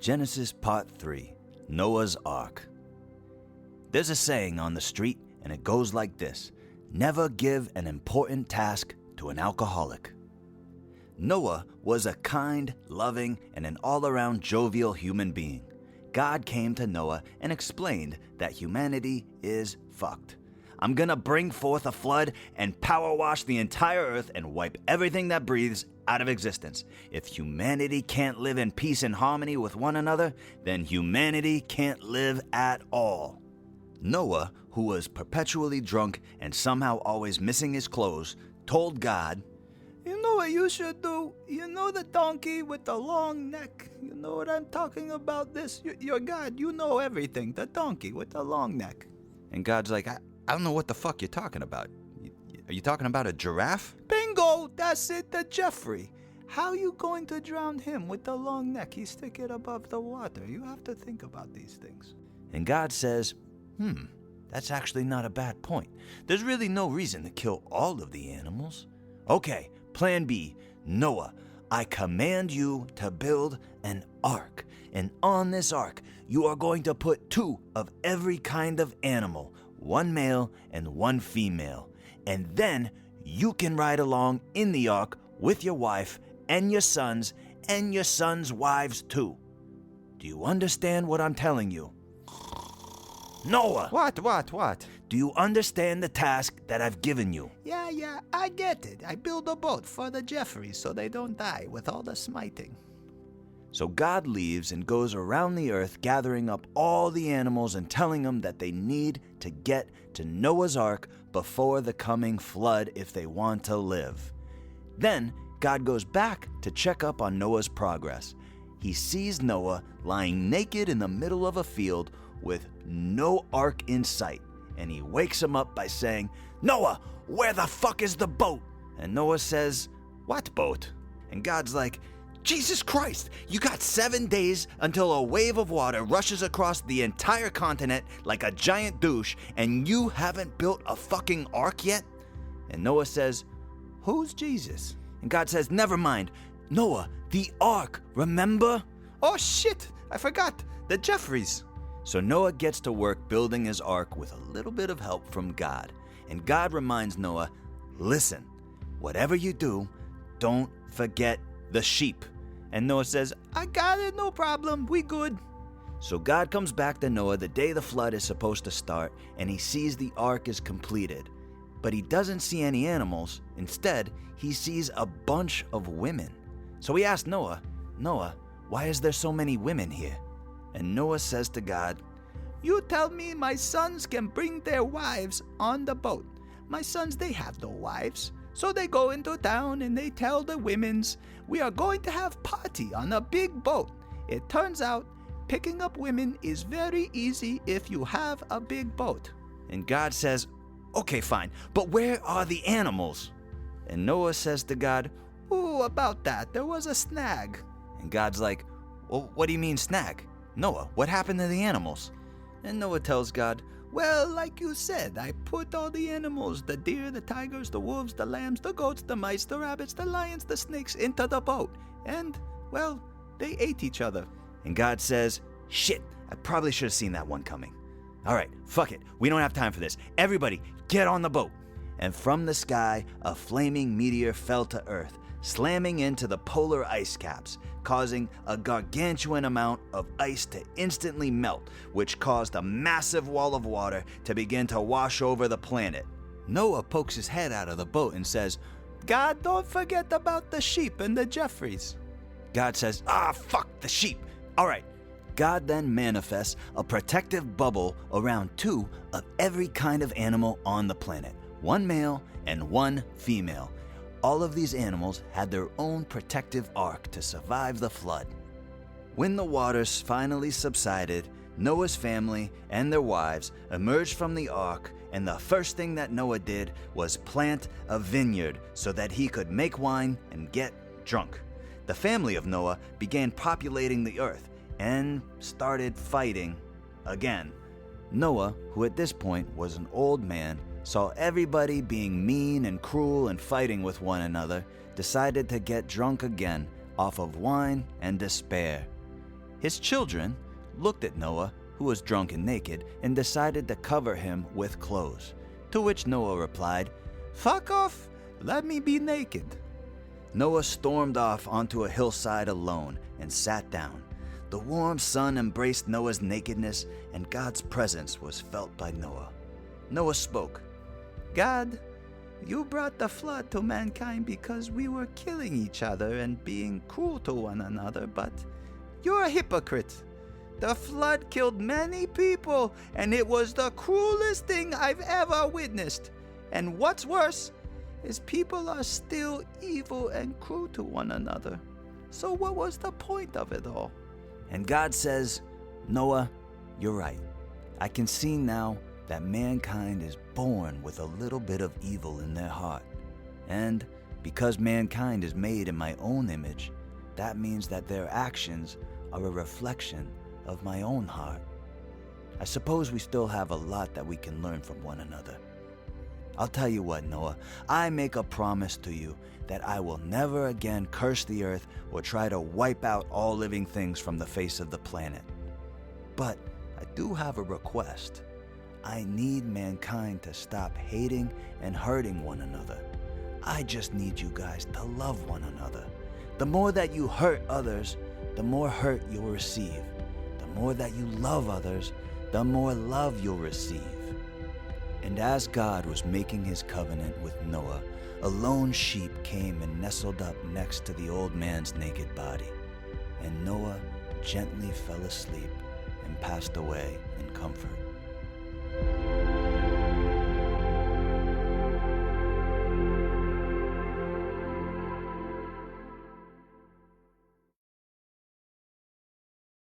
Genesis Part 3, Noah's Ark. There's a saying on the street, and it goes like this: never give an important task to an alcoholic. Noah was a kind, loving, and an all-around jovial human being. God came to Noah and explained that humanity is fucked. I'm gonna bring forth a flood and power wash the entire earth and wipe everything that breathes out of existence. If humanity can't live in peace and harmony with one another, then humanity can't live at all. Noah, who was perpetually drunk and somehow always missing his clothes, told God, "You know what you should do? You know the donkey with the long neck? You know what I'm talking about? You're God, you know everything. The donkey with the long neck." And God's like, I don't know what the fuck you're talking about. Are you talking about a giraffe? Bingo! That's it, the Jeffrey. How you going to drown him with the long neck? He's sticking above the water. You have to think about these things. And God says, that's actually not a bad point. There's really no reason to kill all of the animals. Okay, plan B. Noah, I command you to build an ark. And on this ark, you are going to put 2 of every kind of animal, 1 male and 1 female. And then you can ride along in the ark with your wife and your sons wives too. Do you understand what I'm telling you? Noah! What? Do you understand the task that I've given you? Yeah, I get it. I build a boat for the Jeffreys so they don't die with all the smiting. So God leaves and goes around the earth gathering up all the animals and telling them that they need to get to Noah's Ark before the coming flood if they want to live. Then God goes back to check up on Noah's progress. He sees Noah lying naked in the middle of a field with no ark in sight, and he wakes him up by saying, "Noah, where the fuck is the boat?" And Noah says, "What boat?" And God's like, "Jesus Christ, you got 7 days until a wave of water rushes across the entire continent like a giant douche, and you haven't built a fucking ark yet?" And Noah says, "Who's Jesus?" And God says, "Never mind. Noah, the ark, remember?" Oh shit, I forgot. The Jeffreys. So Noah gets to work building his ark with a little bit of help from God. And God reminds Noah, "Listen, whatever you do, don't forget the sheep." And Noah says, "I got it, no problem, we good." So God comes back to Noah the day the flood is supposed to start, and he sees the ark is completed. But he doesn't see any animals. Instead, he sees a bunch of women. So he asks Noah, why is there so many women here?" And Noah says to God, "You tell me my sons can bring their wives on the boat. My sons, they have no wives. So they go into town and they tell the women's, we are going to have party on a big boat. It turns out picking up women is very easy if you have a big boat." And God says, "Okay, fine, but where are the animals?" And Noah says to God, "Ooh, about that, there was a snag." And God's like, "Well, what do you mean snag? Noah, what happened to the animals?" And Noah tells God, "Well, like you said, I put all the animals, the deer, the tigers, the wolves, the lambs, the goats, the mice, the rabbits, the lions, the snakes, into the boat. And, well, they ate each other." And God says, "Shit, I probably should have seen that one coming. All right, fuck it. We don't have time for this. Everybody, get on the boat." And from the sky, a flaming meteor fell to Earth, slamming into the polar ice caps, causing a gargantuan amount of ice to instantly melt, which caused a massive wall of water to begin to wash over the planet. Noah pokes his head out of the boat and says, "God, don't forget about the sheep and the Jeffreys." God says, fuck the sheep. All right. God then manifests a protective bubble around 2 of every kind of animal on the planet, 1 male and 1 female. All of these animals had their own protective ark to survive the flood. When the waters finally subsided, Noah's family and their wives emerged from the ark, and the first thing that Noah did was plant a vineyard so that he could make wine and get drunk. The family of Noah began populating the earth and started fighting again. Noah, who at this point was an old man, saw everybody being mean and cruel and fighting with one another, decided to get drunk again off of wine and despair. His children looked at Noah, who was drunk and naked, and decided to cover him with clothes. To which Noah replied, "Fuck off, let me be naked." Noah stormed off onto a hillside alone and sat down. The warm sun embraced Noah's nakedness, and God's presence was felt by Noah. Noah spoke. "God, you brought the flood to mankind because we were killing each other and being cruel to one another, but you're a hypocrite. The flood killed many people, and it was the cruelest thing I've ever witnessed. And what's worse is people are still evil and cruel to one another. So what was the point of it all?" And God says, "Noah, you're right. I can see now that mankind is born with a little bit of evil in their heart. And because mankind is made in my own image, that means that their actions are a reflection of my own heart. I suppose we still have a lot that we can learn from one another. I'll tell you what, Noah, I make a promise to you that I will never again curse the earth or try to wipe out all living things from the face of the planet. But I do have a request. I need mankind to stop hating and hurting one another. I just need you guys to love one another. The more that you hurt others, the more hurt you'll receive. The more that you love others, the more love you'll receive." And as God was making his covenant with Noah, a lone sheep came and nestled up next to the old man's naked body. And Noah gently fell asleep and passed away in comfort.